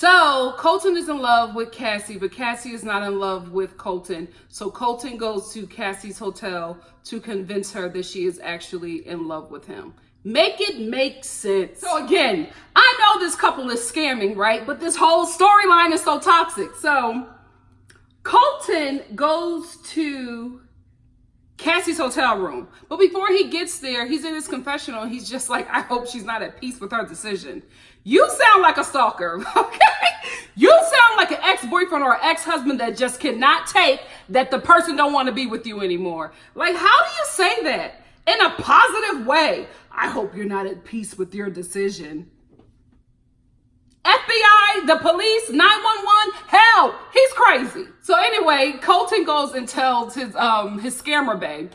So Colton is in love with Cassie, but Cassie is not in love with Colton. So Colton goes to Cassie's hotel to convince her that she is actually in love with him. Make it make sense. So again, I know this couple is scamming, right? But this whole storyline is so toxic. So Colton goes to Cassie's hotel room. But before he gets there, he's in his confessional. He's just like, I hope she's not at peace with her decision. You sound like a stalker, okay? You sound like an ex-boyfriend or ex-husband that just cannot take that the person don't want to be with you anymore. Like, how do you say that in a positive way? I hope you're not at peace with your decision. FBI, the police, 911, hell, he's crazy. So anyway, Colton goes and tells his scammer babe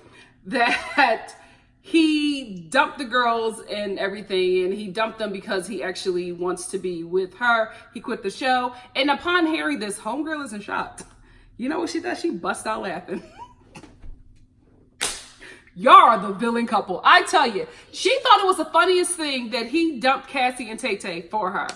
that he dumped the girls and everything, and he dumped them because he actually wants to be with her. He quit the show, and upon hearing this, homegirl isn't shocked. You know what she does? She busts out laughing. Y'all are the villain couple. I tell you, she thought it was the funniest thing that he dumped Cassie and Tay for her.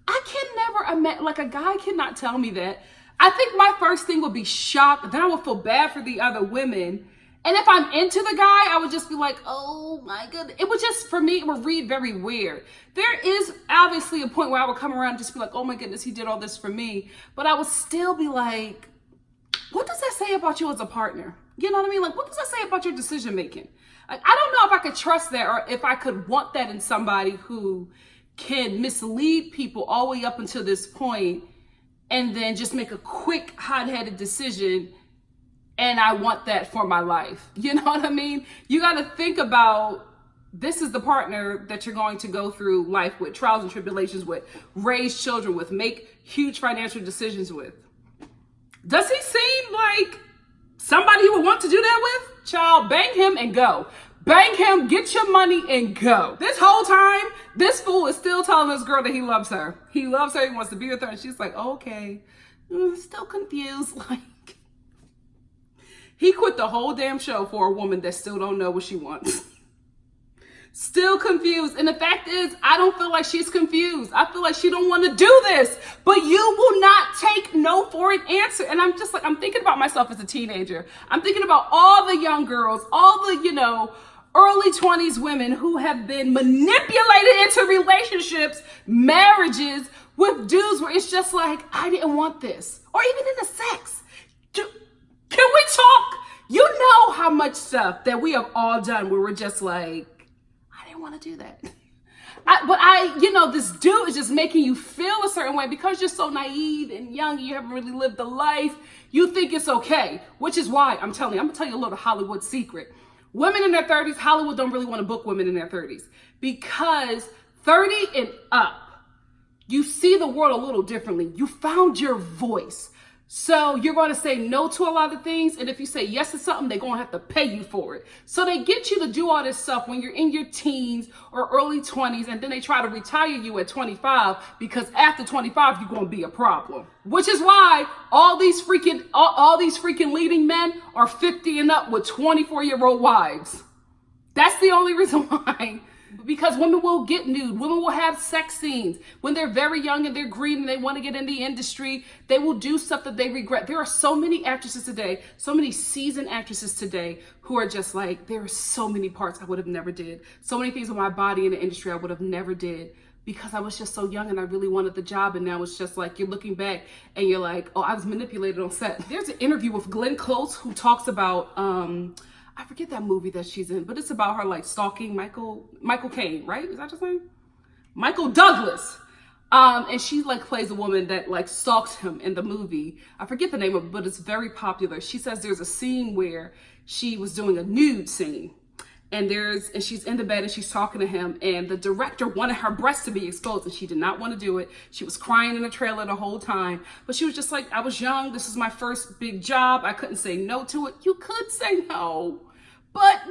I can never imagine, like, a guy cannot tell me that. I think my first thing would be shock. Then I would feel bad for the other women. And if I'm into the guy, I would just be like, oh my goodness. It would just, for me, it would read very weird. There is obviously a point where I would come around and just be like, oh my goodness, he did all this for me. But I would still be like, what does that say about you as a partner? You know what I mean? Like, what does that say about your decision making? Like, I don't know if I could trust that, or if I could want that in somebody who can mislead people all the way up until this point and then just make a quick, hot-headed decision, and I want that for my life. You know what I mean? You got to think about, this is the partner that you're going to go through life with, trials and tribulations with, raise children with, make huge financial decisions with. Does he seem like somebody you would want to do that with? Child, bang him and go. Bang him, get your money, and go. This whole time, this fool is still telling this girl that he loves her. He loves her, he wants to be with her, and she's like, okay. Still confused. Like, he quit the whole damn show for a woman that still don't know what she wants. Still confused. And the fact is, I don't feel like she's confused. I feel like she don't want to do this. But you will not take no for an answer. And I'm just like, I'm thinking about myself as a teenager. I'm thinking about all the young girls, all the, early 20s women who have been manipulated into relationships, marriages with dudes where it's just like, I didn't want this. Or even in the sex. Can we talk? You know how much stuff that we have all done where we're just like, I didn't want to do that. This dude is just making you feel a certain way because you're so naive and young and you haven't really lived the life. You think it's okay, which is why I'm going to tell you a little Hollywood secret. Women in their 30s, Hollywood don't really want to book women in their 30s because 30 and up, you see the world a little differently. You found your voice. So you're going to say no to a lot of things. And if you say yes to something, they're going to have to pay you for it. So they get you to do all this stuff when you're in your teens or early 20s. And then they try to retire you at 25 because after 25, you're going to be a problem. Which is why all these freaking leading men are 50 and up with 24-year-old wives. That's the only reason why. Because women will get nude. Women will have sex scenes. When they're very young and they're green and they want to get in the industry, they will do stuff that they regret. There are so many actresses today, so many seasoned actresses today who are just like, there are so many parts I would have never did. So many things with my body in the industry I would have never did because I was just so young and I really wanted the job. And now it's just like, you're looking back and you're like, oh, I was manipulated on set. There's an interview with Glenn Close who talks about, I forget that movie that she's in, but it's about her like stalking Michael Caine, right? Is that his name? Michael Douglas. And she like plays a woman that like stalks him in the movie. I forget the name of it, but it's very popular. She says there's a scene where she was doing a nude scene and she's in the bed and she's talking to him and the director wanted her breasts to be exposed and she did not want to do it. She was crying in the trailer the whole time, but she was just like, I was young. This is my first big job. I couldn't say no to it. You could say no, but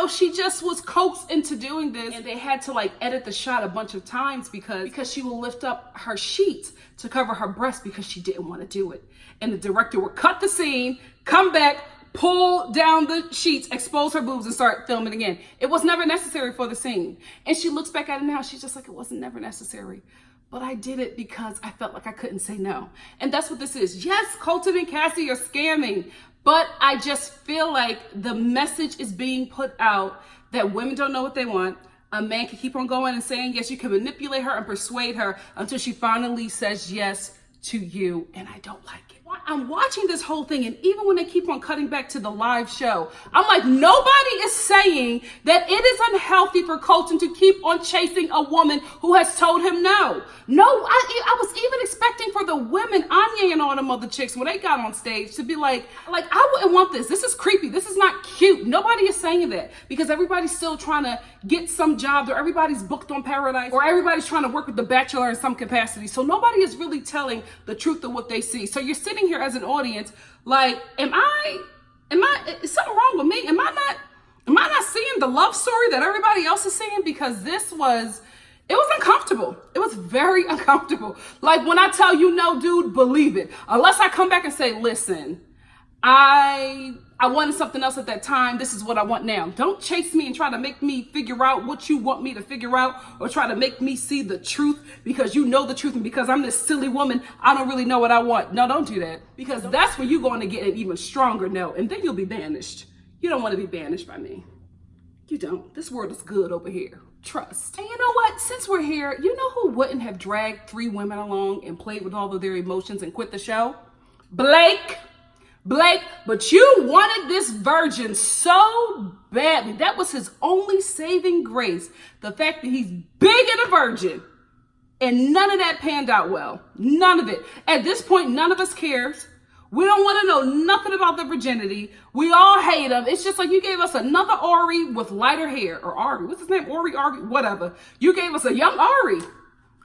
she just was coaxed into doing this and they had to like edit the shot a bunch of times because she will lift up her sheets to cover her breasts because she didn't want to do it. And the director would cut the scene, come back, pull down the sheets, expose her boobs, and start filming again. It was never necessary for the scene. And she looks back at it now, she's just like, it wasn't never necessary. but I did it because I felt like I couldn't say no. And that's what this is. Yes, Colton and Cassie are scamming, but I just feel like the message is being put out that women don't know what they want. A man can keep on going and saying yes. You can manipulate her and persuade her until she finally says yes to you, and I don't like it. I'm watching this whole thing, and even when they keep on cutting back to the live show, I'm like, nobody is saying that it is unhealthy for Colton to keep on chasing a woman who has told him no. No, I was even expecting for the women, Anya and all them other chicks, when they got on stage, to be like, I wouldn't want this. This is creepy. This is not cute. Nobody is saying that because everybody's still trying to get some job, or everybody's booked on Paradise, or everybody's trying to work with the Bachelor in some capacity. So nobody is really telling the truth of what they see. So you're sitting here as an audience like, is something wrong with me? Am I not seeing the love story that everybody else is seeing? Because it was uncomfortable. It was very uncomfortable. Like, when I tell you no, dude, believe it. Unless I come back and say, listen, I wanted something else at that time. This is what I want now. Don't chase me and try to make me figure out what you want me to figure out, or try to make me see the truth because you know the truth, and because I'm this silly woman, I don't really know what I want. No, don't do that, because that's when you're going to get an even stronger no, and then you'll be banished. You don't want to be banished by me. You don't. This world is good over here. Trust. And you know what? Since we're here, you know who wouldn't have dragged 3 women along and played with all of their emotions and quit the show? Blake, but you wanted this virgin so badly. That was his only saving grace. The fact that he's big and a virgin. And none of that panned out well. None of it. At this point, none of us cares. We don't want to know nothing about the virginity. We all hate him. It's just like you gave us another Ari with lighter hair. Or Ari. What's his name? Ari, whatever. You gave us a young Ari.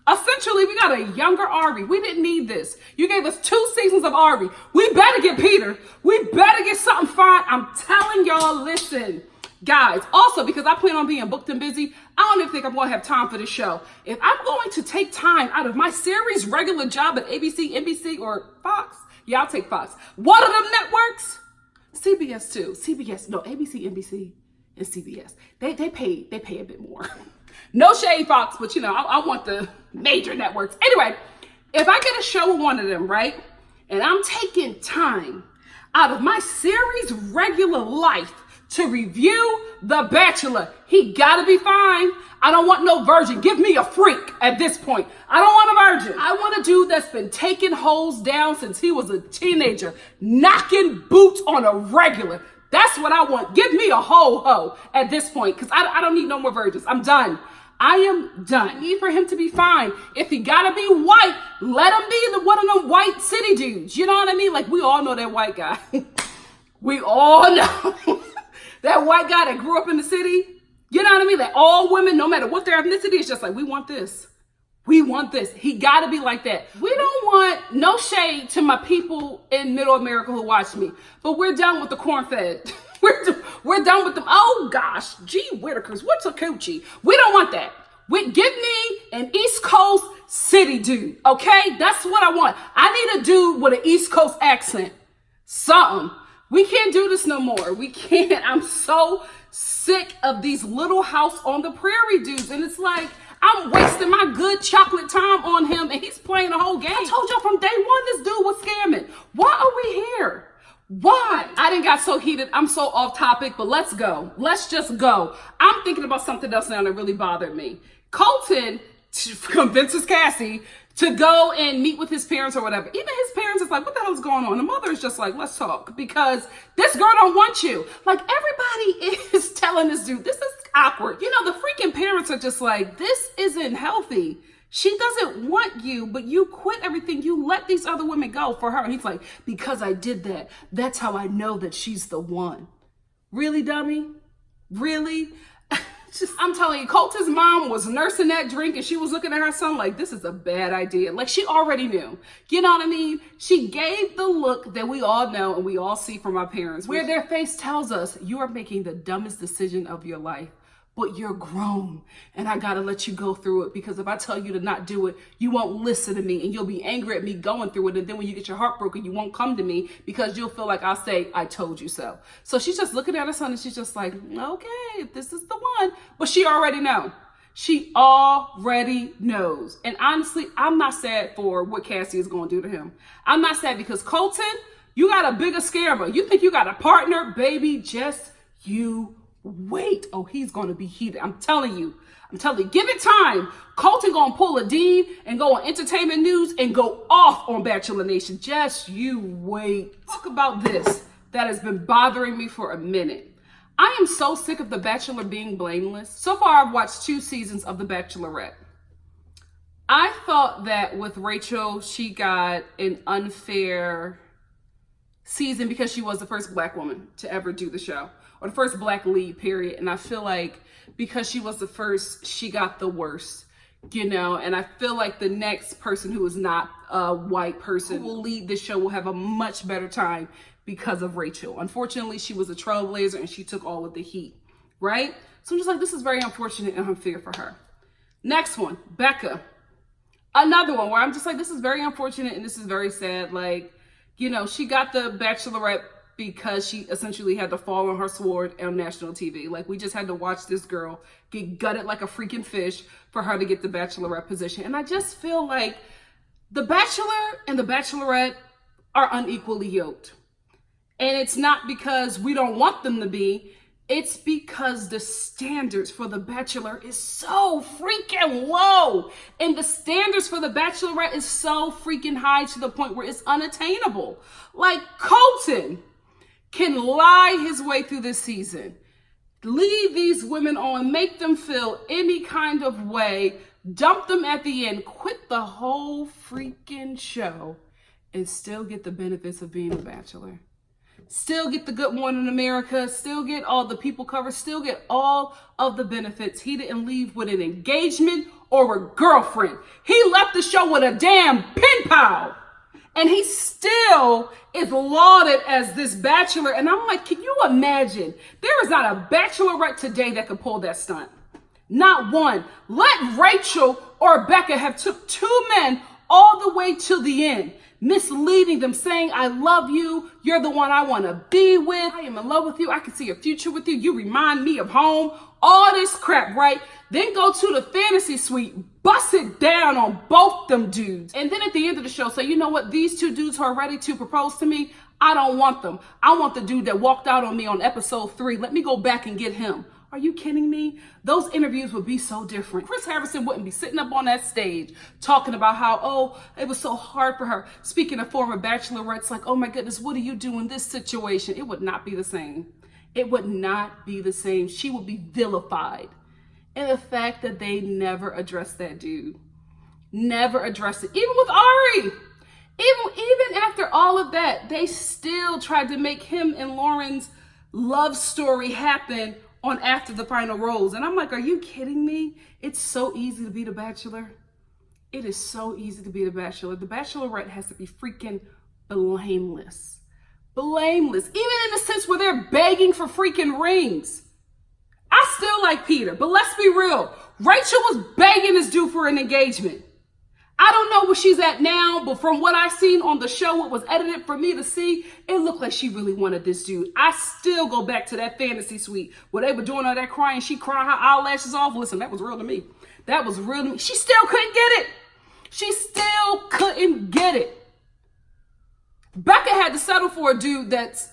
Essentially, we got a younger Ari. We didn't need this. You gave us 2 seasons of Ari. We better get Peter. We better get something fine. I'm telling y'all, listen. Guys, also, because I plan on being booked and busy, I don't even think I'm going to have time for this show. If I'm going to take time out of my series regular job at ABC, NBC, or Fox, yeah, I'll take Fox. One of them networks, CBS too. ABC, NBC, and CBS. They pay a bit more. No shade, Fox, but I want the major networks. Anyway, if I get a show with one of them, right, and I'm taking time out of my series regular life to review The Bachelor, he gotta be fine. I don't want no virgin. Give me a freak at this point. I don't want a virgin. I want a dude that's been taking hoes down since he was a teenager, knocking boots on a regular. That's what I want. Give me a ho at this point, because I don't need no more virgins. I'm done. I am done. I need for him to be fine. If he gotta be white, let him be one of them white city dudes. You know what I mean? Like, we all know that white guy. We all know that white guy that grew up in the city. You know what I mean? That all women, no matter what their ethnicity, is just like, we want this. We want this. He gotta be like that. We don't want no shade to my people in Middle America who watch me, but we're done with the corn-fed. We're done with them. Oh gosh, gee Whittakers, what's a coochie? We don't want that. Give me an East Coast city dude, okay? That's what I want. I need a dude with an East Coast accent. Something. We can't do this no more. We can't. I'm so sick of these Little House on the Prairie dudes, and it's like, I'm wasting my good chocolate time on him, and he's playing the whole game. I told y'all from day one this dude was scamming. Why are we here? Why? I didn't got so heated. I'm so off topic, but let's go. Let's just go. I'm thinking about something else now that really bothered me. Colton convinces Cassie to go and meet with his parents or whatever. Even his parents is like, what the hell's going on? The mother is just like, let's talk, because this girl don't want you. Like, everybody is telling this dude, this is awkward. The freaking parents are just like, this isn't healthy. She doesn't want you, but you quit everything. You let these other women go for her. And he's like, because I did that, that's how I know that she's the one. Really, dummy? Really? I'm telling you, Colton's mom was nursing that drink, and she was looking at her son like, this is a bad idea. Like, she already knew. You know what I mean? She gave the look that we all know and we all see from our parents, where their face tells us, you are making the dumbest decision of your life, but you're grown, and I gotta let you go through it, because if I tell you to not do it, you won't listen to me, and you'll be angry at me going through it, and then when you get your heart broken, you won't come to me, because you'll feel like I'll say, I told you so. So she's just looking at her son, and she's just like, okay, if this is the one. But she already know. She already knows. And honestly, I'm not sad for what Cassie is going to do to him. I'm not sad because Colton, you got a bigger scammer. You think you got a partner? Baby, just you wait. Oh, he's going to be heated. I'm telling you. Give it time. Colton going to pull a Dean and go on Entertainment News and go off on Bachelor Nation. Just you wait. Talk about this that has been bothering me for a minute. I am so sick of The Bachelor being blameless. So far, I've watched 2 seasons of The Bachelorette. I thought that with Rachel, she got an unfair season because she was the first Black woman to ever do the show, or the first Black lead, period. And I feel like because she was the first, she got the worst, you know? And I feel like the next person who is not a white person who will lead the show will have a much better time because of Rachel. Unfortunately, she was a trailblazer and she took all of the heat, right? So I'm just like, this is very unfortunate and unfair for her. Next one, Becca. Another one where I'm just like, this is very unfortunate and this is very sad. Like, you know, she got the Bachelorette because she essentially had to fall on her sword on national TV. Like, we just had to watch this girl get gutted like a freaking fish for her to get the Bachelorette position. And I just feel like the Bachelor and the Bachelorette are unequally yoked. And it's not because we don't want them to be. It's because the standards for the Bachelor is so freaking low. And the standards for the Bachelorette is so freaking high to the point where it's unattainable. Like, Colton can lie his way through this season, lead these women on, make them feel any kind of way, dump them at the end, quit the whole freaking show, and still get the benefits of being a Bachelor. Still get the Good Morning America, still get all the people cover, still get all of the benefits. He didn't leave with an engagement or a girlfriend. He left the show with a damn pen pal. And he still is lauded as this Bachelor. And I'm like, can you imagine? There is not a Bachelorette today that could pull that stunt. Not one. Let Rachel or Becca have took 2 men all the way to the end, misleading them, saying, I love you. You're the one I want to be with. I am in love with you. I can see a future with you. You remind me of home. All this crap, right? Then go to the fantasy suite, bust it down on both them dudes. And then at the end of the show, say, you know what? These 2 dudes who are ready to propose to me, I don't want them. I want the dude that walked out on me on episode 3. Let me go back and get him. Are you kidding me? Those interviews would be so different. Chris Harrison wouldn't be sitting up on that stage talking about how, oh, it was so hard for her. Speaking of former Bachelorettes, like, oh my goodness, what do you do in this situation? It would not be the same. It would not be the same. She would be vilified. And the fact that they never addressed that dude, never addressed it. Even with Ari, even after all of that, they still tried to make him and Lauren's love story happen on After the Final Rose. And I'm like, are you kidding me? It's so easy to be the Bachelor. It is so easy to be the Bachelor. The Bachelorette has to be freaking blameless. Blameless. Even in the sense where they're begging for freaking rings. I still like Peter, but let's be real. Rachel was begging this dude for an engagement. I don't know where she's at now, but from what I seen on the show, what was edited for me to see, it looked like she really wanted this dude. I still go back to that fantasy suite where they were doing all that crying. She crying her eyelashes off. Listen, that was real to me. That was real to me. She still couldn't get it. She still couldn't get it. Becca had to settle for a dude that's,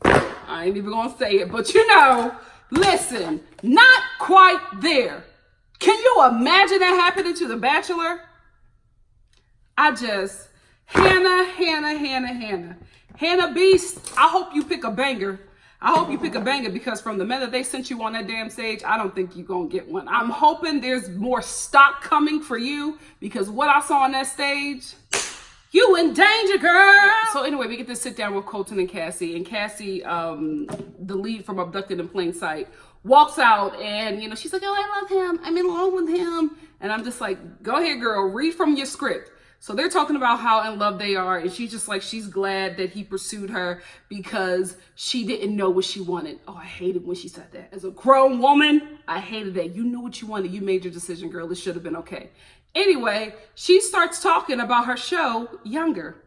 I ain't even gonna say it, but you know, listen, not quite there. Can you imagine that happening to The Bachelor? Hannah Beast, I hope you pick a banger. I hope you pick a banger because from the minute they sent you on that damn stage, I don't think you're going to get one. I'm hoping there's more stock coming for you because what I saw on that stage, you in danger, girl. So anyway, we get to sit down with Colton and Cassie. And Cassie, the lead from Abducted in Plain Sight, walks out and, you know, she's like, oh, I love him. I'm in love with him. And I'm just like, go ahead, girl, read from your script. So they're talking about how in love they are. And she's just like, she's glad that he pursued her because she didn't know what she wanted. Oh, I hated when she said that. As a grown woman, I hated that. You knew what you wanted. You made your decision, girl. It should have been okay. Anyway, she starts talking about her show, Younger.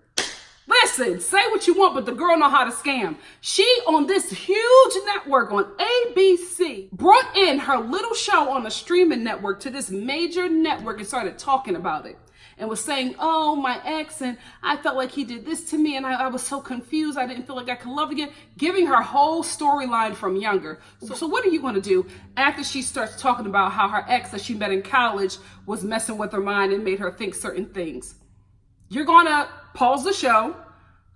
Listen, say what you want, but the girl know how to scam. She, on this huge network on ABC, brought in her little show on a streaming network to this major network and started talking about it. And was saying, oh, my ex, and I felt like he did this to me, and I was so confused. I didn't feel like I could love again. Giving her whole storyline from younger. So what are you going to do after she starts talking about how her ex that she met in college was messing with her mind and made her think certain things? You're going to pause the show,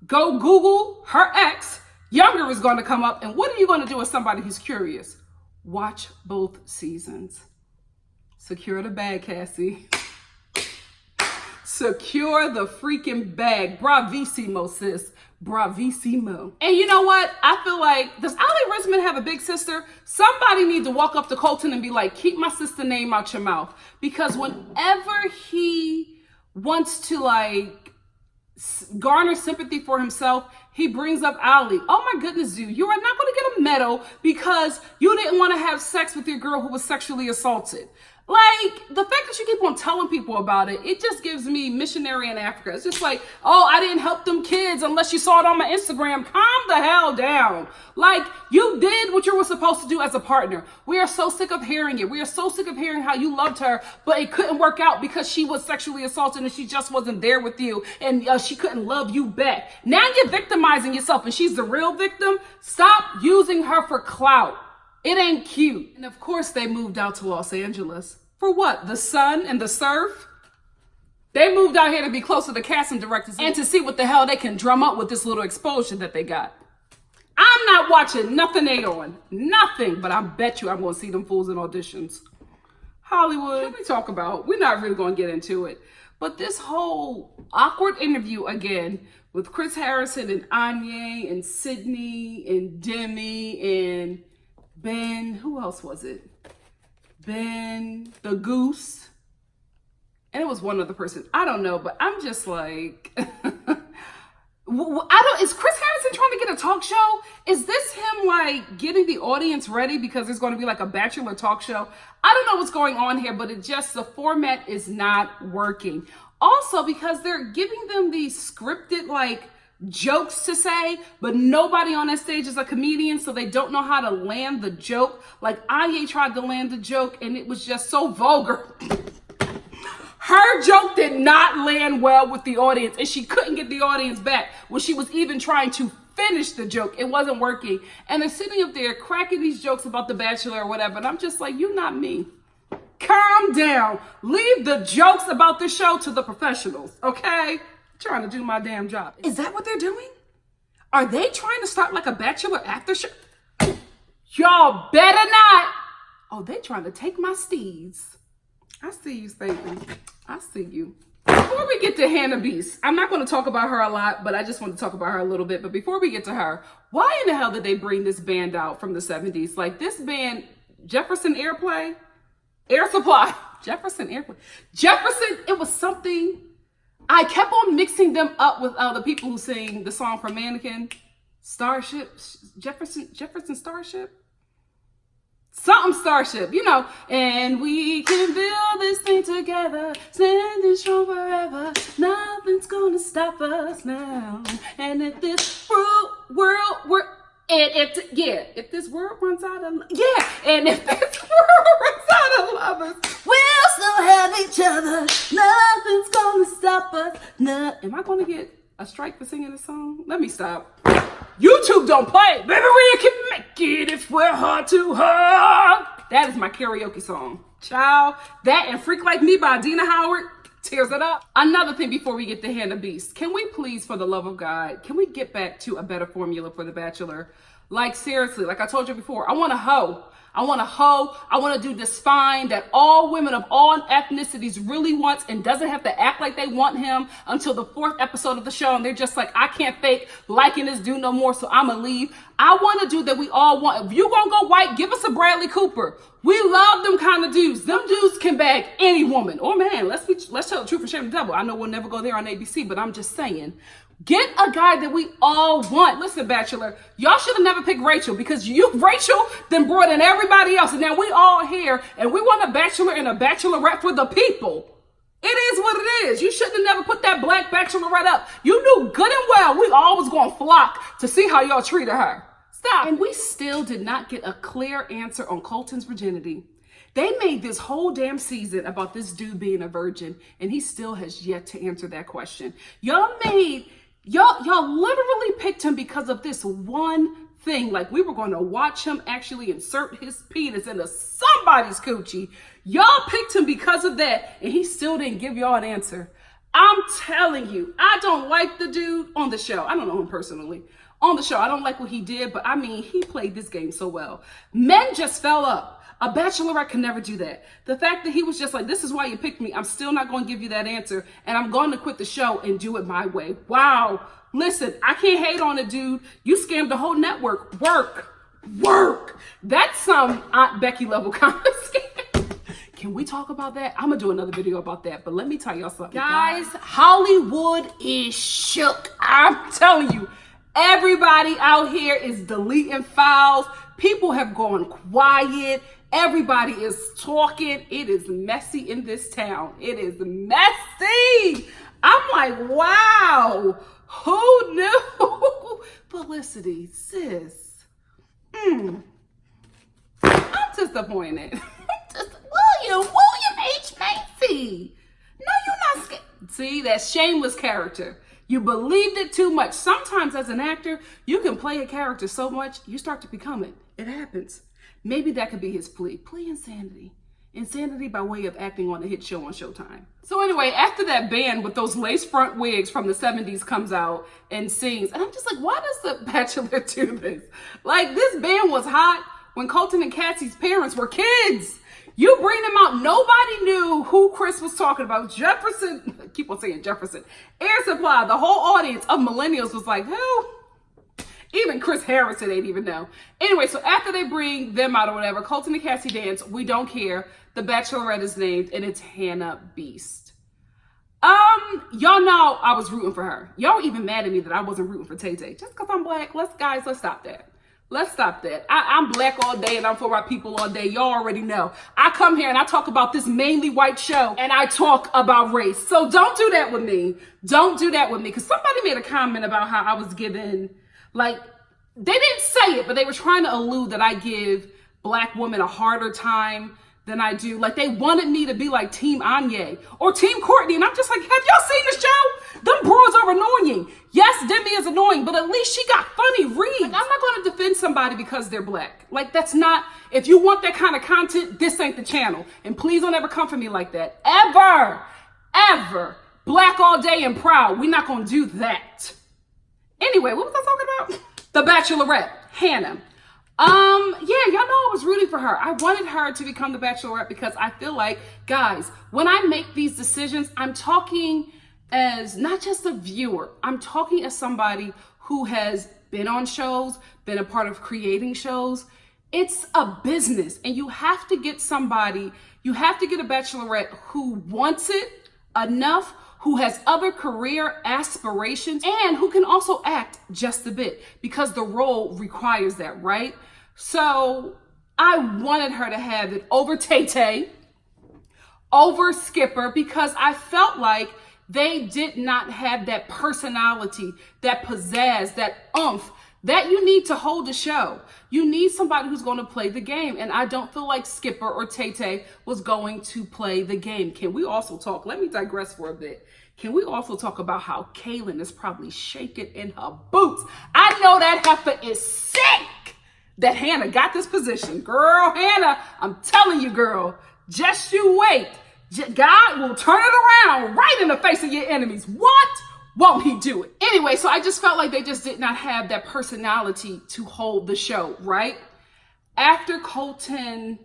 go Google her ex. Younger is going to come up, and what are you going to do as somebody who's curious? Watch both seasons. Secure the bag, Cassie. Secure the freaking bag. Bravissimo, sis. Bravissimo. And you know what? I feel like, does Ali Risman have a big sister? Somebody need to walk up to Colton and be like, keep my sister name out your mouth. Because whenever he wants to like garner sympathy for himself, he brings up Ali. Oh my goodness, dude. You are not going to get a medal because you didn't want to have sex with your girl who was sexually assaulted. Like, the fact that you keep on telling people about it, it just gives me missionary in Africa. It's just like, oh, I didn't help them kids unless you saw it on my Instagram. Calm the hell down. Like, you did what you were supposed to do as a partner. We are so sick of hearing it. We are so sick of hearing how you loved her, but it couldn't work out because she was sexually assaulted and she just wasn't there with you and she couldn't love you back. Now you're victimizing yourself and she's the real victim. Stop using her for clout. It ain't cute. And of course they moved out to Los Angeles. For what? The sun and the surf? They moved out here to be closer to casting directors and to see what the hell they can drum up with this little exposure that they got. I'm not watching nothing they on. Nothing. But I bet you I'm going to see them fools in auditions. Hollywood, what we talk about? We're not really going to get into it. But this whole awkward interview again with Chris Harrison and Anya and Sydney and Demi and Ben, who else was it? Ben, the Goose, and it was one other person. I don't know, but I'm just like, is Chris Harrison trying to get a talk show? Is this him like getting the audience ready because there's going to be like a Bachelor talk show? I don't know what's going on here, but the format is not working. Also, because they're giving them these scripted like jokes to say, but nobody on that stage is a comedian, so they don't know how to land the joke. Like Anya tried to land the joke and it was just so vulgar. Her joke did not land well with the audience and she couldn't get the audience back when she was even trying to finish the joke. It wasn't working. And they're sitting up there cracking these jokes about the Bachelor or whatever. And I'm just like, you not me. Calm down. Leave the jokes about the show to the professionals, okay? Trying to do my damn job. Is that what they're doing? Are they trying to start like a Bachelor after show? Y'all better not. Oh, they trying to take my steeds. I see you, Satan. I see you. Before we get to Hannah Beast, I'm not going to talk about her a lot, but I just want to talk about her a little bit. But before we get to her, why in the hell did they bring this band out from the 70s? Like this band, Jefferson Air Supply. Jefferson, it was something. I kept on mixing them up with the people who sing the song from Mannequin. Jefferson Starship? Something Starship, you know. And we can build this thing together, standing strong forever. Nothing's gonna stop us now. And if this if this world runs out of lovers, we'll still have each other. Nothing's gonna stop us. Am I gonna get a strike for singing this song? Let me stop. YouTube don't play. Maybe we can make it if we're hard to hard. That is my karaoke song. Child, that and Freak Like Me by Dina Howard tears it up. Another thing before we get to Hannah Beast. Can we please, for the love of God, can we get back to a better formula for The Bachelor? Like seriously, like I told you before, I want a hoe. I want to do this fine that all women of all ethnicities really wants and doesn't have to act like they want him until the 4th episode of the show. And they're just like, I can't fake liking this dude no more, so I'm going to leave. I want a dude that we all want. If you going to go white, give us a Bradley Cooper. We love them kind of dudes. Them dudes can bag any woman or man. Let's tell the truth and shame the devil. I know we'll never go there on ABC, but I'm just saying. Get a guy that we all want. Listen, Bachelor, y'all should have never picked Rachel because Rachel then brought in everybody else. And now we all here and we want a Bachelor and a Bachelorette for the people. It is what it is. You shouldn't have never put that black bachelorette up. You knew good and well we all was going to flock to see how y'all treated her. Stop. And we still did not get a clear answer on Colton's virginity. They made this whole damn season about this dude being a virgin, and he still has yet to answer that question. Y'all literally picked him because of this one thing. Like, we were going to watch him actually insert his penis into somebody's coochie. Y'all picked him because of that, and he still didn't give y'all an answer. I'm telling you, I don't like the dude on the show. I don't know him personally. On the show, I don't like what he did, but I mean, he played this game so well. Men just fell up. A bachelorette can never do that. The fact that he was just like, this is why you picked me. I'm still not going to give you that answer, and I'm going to quit the show and do it my way. Wow. Listen, I can't hate on a dude. You scammed the whole network. Work. That's some Aunt Becky level kind of scam. Can we talk about that? I'm going to do another video about that, but let me tell y'all something. Guys, Hollywood is shook. I'm telling you, everybody out here is deleting files. People have gone quiet. Everybody is talking. It is messy in this town. It is messy. I'm like, wow. Who knew? Felicity, sis. I'm disappointed. William H. Macy. No, you're not scared. See, that shameless character. You believed it too much. Sometimes as an actor, you can play a character so much, you start to become it. It happens. Maybe that could be his plea. Plea insanity. Insanity by way of acting on a hit show on Showtime. So anyway, after that band with those lace front wigs from the 70s comes out and sings, and I'm just like, why does The Bachelor do this? Like, this band was hot when Colton and Cassie's parents were kids. You bring them out, nobody knew who Chris was talking about. Jefferson, I keep on saying Jefferson. Air Supply, the whole audience of millennials was like, who? Even Chris Harrison ain't even know. Anyway, so after they bring them out or whatever, Colton and Cassie dance. We don't care. The Bachelorette is named, and it's Hannah Beast. Y'all know I was rooting for her. Y'all were even mad at me that I wasn't rooting for Tay Tay. Just because I'm black, let's stop that. Let's stop that. I'm black all day and I'm for my people all day. Y'all already know. I come here and I talk about this mainly white show and I talk about race. So don't do that with me. Don't do that with me. Because somebody made a comment about how I was giving, like, they didn't say it, but they were trying to allude that I give black women a harder time than I do. Like, they wanted me to be like Team Anya or Team Courtney. And I'm just like, have y'all seen the show? Them bros are annoying. Yes, Demi is annoying, but at least she got funny reads. Like, I'm not going to defend somebody because they're black. Like, that's not, if you want that kind of content, this ain't the channel. And please don't ever come for me like that. Ever. Black all day and proud. We're not going to do that. Anyway, what was I talking about? The Bachelorette, Hannah. Yeah, y'all know I was rooting for her. I wanted her to become the Bachelorette because I feel like, guys, when I make these decisions, I'm talking as not just a viewer. I'm talking as somebody who has been on shows, been a part of creating shows. It's a business, and you have to get somebody, you have to get a Bachelorette who wants it enough, who has other career aspirations, and who can also act just a bit because the role requires that, right? So I wanted her to have it over Tay Tay, over Skipper, because I felt like they did not have that personality, that pizzazz, that oomph that you need to hold a show. You need somebody who's going to play the game. And I don't feel like Skipper or Tay Tay was going to play the game. Can we also talk? Let me digress for a bit. Can we also talk about how Kaylin is probably shaking in her boots? I know that heifer is sick that Hannah got this position. Girl, Hannah, I'm telling you, girl, just you wait. God will turn it around right in the face of your enemies. What? Won't he do it? Anyway, so I just felt like they just did not have that personality to hold the show, right? After Colton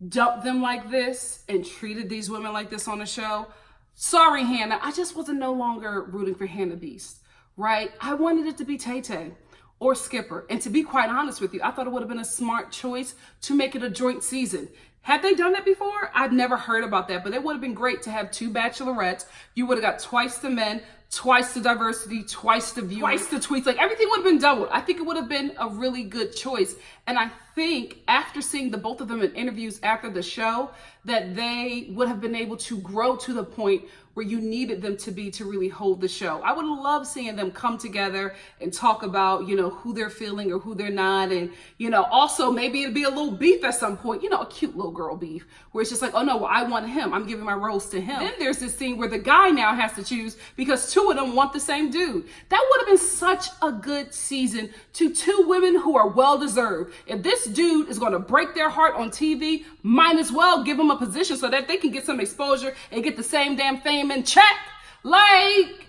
dumped them like this and treated these women like this on the show, sorry, Hannah, I just wasn't no longer rooting for Hannah Beast, right? I wanted it to be Tay Tay or Skipper. And to be quite honest with you, I thought it would have been a smart choice to make it a joint season. Have they done that before? I've never heard about that, but it would have been great to have two bachelorettes. You would have got twice the men, twice the diversity, twice the views, twice the tweets. Like, everything would have been doubled. I think it would have been a really good choice. And I think after seeing the both of them in interviews after the show, that they would have been able to grow to the point where you needed them to be to really hold the show. I would love seeing them come together and talk about, you know, who they're feeling or who they're not. And, you know, also maybe it'd be a little beef at some point, you know, a cute little girl beef where it's just like, oh no, well, I want him. I'm giving my rose to him. Then there's this scene where the guy now has to choose because two of them want the same dude. That would have been such a good season to two women who are well-deserved. If this dude is going to break their heart on TV, might as well give him a position so that they can get some exposure and get the same damn fame and check. Like,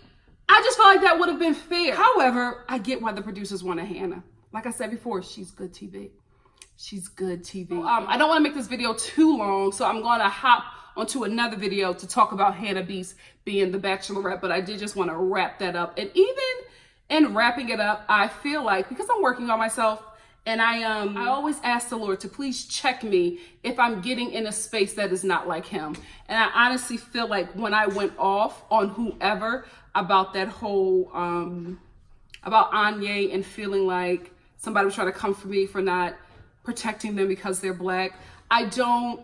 I just felt like that would have been fair. However, I get why the producers wanted Hannah. Like I said before, she's good TV. She's good TV. I don't want to make this video too long, so I'm going to hop onto another video to talk about Hannah Beast being the Bachelorette, but I did just want to wrap that up. And even in wrapping it up, I feel like, because I'm working on myself, and I always ask the Lord to please check me if I'm getting in a space that is not like him. And I honestly feel like when I went off on whoever about that whole, about Anya and feeling like somebody was trying to come for me for not protecting them because they're Black, I want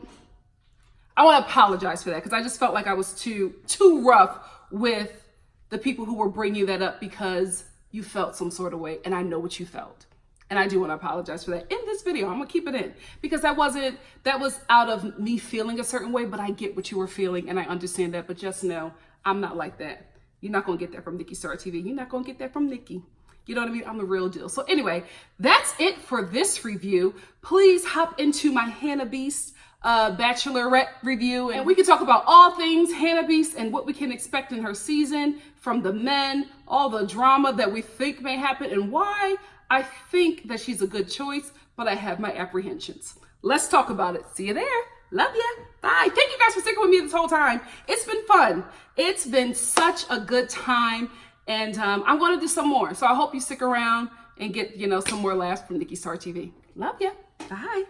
to apologize for that, because I just felt like I was too rough with the people who were bringing that up because you felt some sort of way, and I know what you felt. And I do want to apologize for that in this video. I'm going to keep it in because that was out of me feeling a certain way, but I get what you were feeling and I understand that. But just know, I'm not like that. You're not going to get that from NikkiStar TV. You're not going to get that from Nikki. You know what I mean? I'm the real deal. So anyway, that's it for this review. Please hop into my Hannah Beast Bachelorette review, and we can talk about all things Hannah Beast and what we can expect in her season from the men, all the drama that we think may happen, and why I think that she's a good choice, but I have my apprehensions. Let's talk about it. See you there. Love ya. Bye. Thank you guys for sticking with me this whole time. It's been fun. It's been such a good time, and I'm going to do some more. So I hope you stick around and get, you know, some more laughs from NikkiStar TV. Love ya. Bye.